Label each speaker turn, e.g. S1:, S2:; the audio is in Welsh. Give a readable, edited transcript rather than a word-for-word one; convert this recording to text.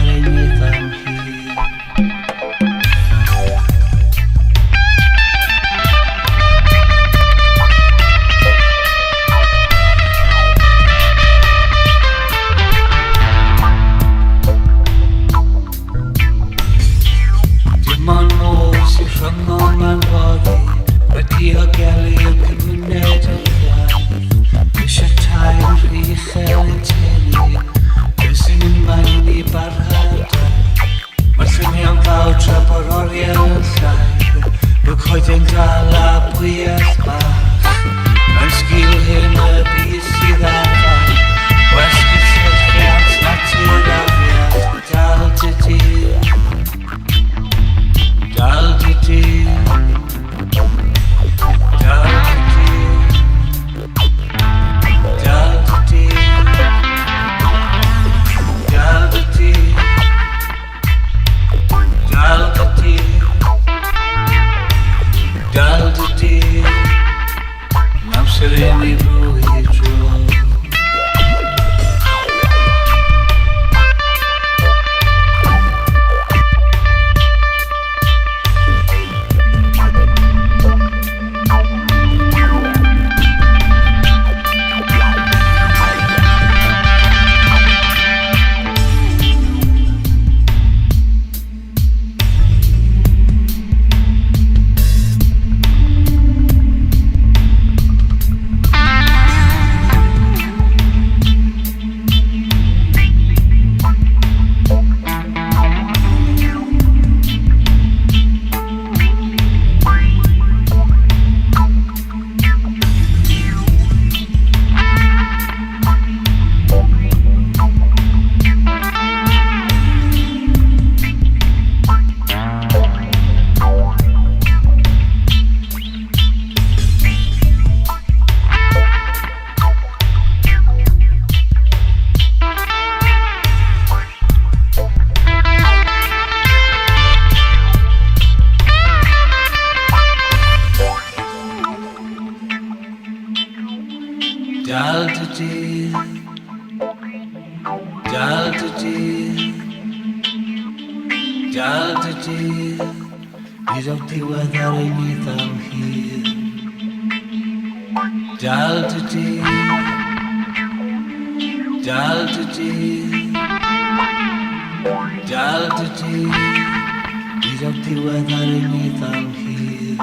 S1: beneath I'm here. Dim ond mor sy'n rhwng o'n ma'n boddi, wedi o gelu y cymuned yn gwaith. Eisiau tair rhy uchel yn tenu, beth sy'n unwain i barhad. Mae'r lluniau'n fawr tra bod oriau yn llai, y coedau'n dal a bwyell bach. Mae'n sgil hyn y byd sydd arfer, gwesgu sylchiant natur afiad, dal dy dyr. Dal dy dyr. Dal dy dyr. Dal dy dyr. Dal dy dyr. Dal dy dyr. Dal dy dyr. Amser i ni fwy dro. Dal dy dyr. Dal dy dyr. Dal dy dyr. Nid o'r diwedd ar ei nydd am hir. Dal dy dyr. Dal dy dyr. Dal dy dyr. Nid o'r diwedd ar ei nydd am hir.